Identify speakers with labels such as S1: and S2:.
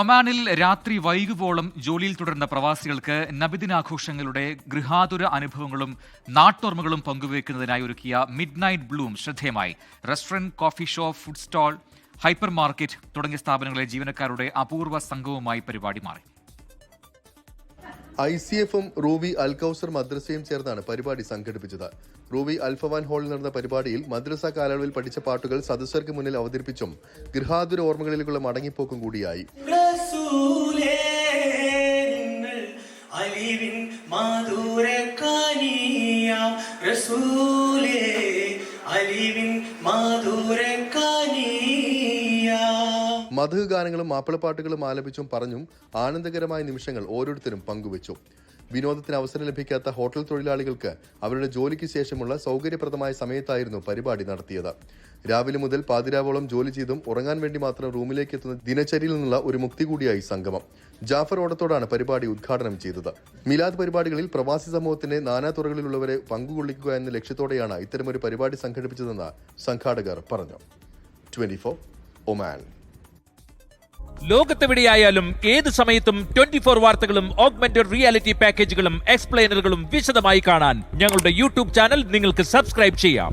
S1: ഒമാനിൽ രാത്രി വൈകുവോളം ജോലിയിൽ തുടരുന്ന പ്രവാസികൾക്ക് നബിദിനാഘോഷങ്ങളുടെ ഗൃഹാതുര അനുഭവങ്ങളും നാട്ടോർമ്മകളും പങ്കുവയ്ക്കുന്നതിനായി ഒരുക്കിയ മിഡ് നൈറ്റ് ബ്ലൂം ശ്രദ്ധേയമായി. Restaurant, coffee shop, food stall, hyper market തുടങ്ങിയ സ്ഥാപനങ്ങളിലെ ജീവനക്കാരുടെ അപൂർവ സംഘവുമായി പരിപാടി മാറി.
S2: ICF-ഉം റൂബി അൽ കൗസർ മദ്രസയും ചേർന്നാണ് പരിപാടി സംഘടിപ്പിച്ചത്. റൂബി അൽഫവാൻ ഹാളിൽ നടന്ന പരിപാടിയിൽ മദ്രസ കാലയളവിൽ പഠിച്ച പാട്ടുകൾ സദസ്യർക്ക് മുന്നിൽ അവതരിപ്പിച്ചും ഗൃഹാതുര ഓർമ്മകളിലേക്കുള്ള മടങ്ങിപ്പോക്കും കൂടിയായി. മധു ഗാനങ്ങളും മാപ്പിളപ്പാട്ടുകളും ആലപിച്ചും പറഞ്ഞും ആനന്ദകരമായ നിമിഷങ്ങൾ ഓരോരുത്തരും പങ്കുവച്ചു. വിനോദത്തിന് അവസരം ലഭിക്കാത്ത ഹോട്ടൽ തൊഴിലാളികൾക്ക് അവരുടെ ജോലിക്ക് ശേഷമുള്ള സൗകര്യപ്രദമായ സമയത്തായിരുന്നു പരിപാടി നടത്തിയത്. രാവിലെ മുതൽ പാതിരാവോളം ജോലി ചെയ്തും ഉറങ്ങാൻ വേണ്ടി മാത്രം റൂമിലേക്ക് എത്തുന്ന ദിനചര്യയിൽ നിന്നുള്ള ഒരു മുക്തി കൂടിയായി സംഗമം. ജാഫർ ഓടത്തോടാണ് പരിപാടി ഉദ്ഘാടനം ചെയ്തത്. മിലാദ് പരിപാടികളിൽ പ്രവാസി സമൂഹത്തിന്റെ നാനാതുറകളിലുള്ളവരെ പങ്കുകൊള്ളിക്കുക എന്ന ലക്ഷ്യത്തോടെയാണ് ഇത്തരമൊരു പരിപാടി സംഘടിപ്പിച്ചതെന്ന് സംഘാടകർ പറഞ്ഞു. 24 ഒമാൻ.
S3: ലോകത്തെവിടെയായാലും ഏത് സമയത്തും 24 വാർത്തകളും ഓഗ്മെന്റഡ് റിയാലിറ്റി പാക്കേജുകളും എക്സ്പ്ലെയിനറുകളും വിശദമായി കാണാൻ ഞങ്ങളുടെ യൂട്യൂബ് ചാനൽ നിങ്ങൾക്ക് സബ്സ്ക്രൈബ് ചെയ്യാം.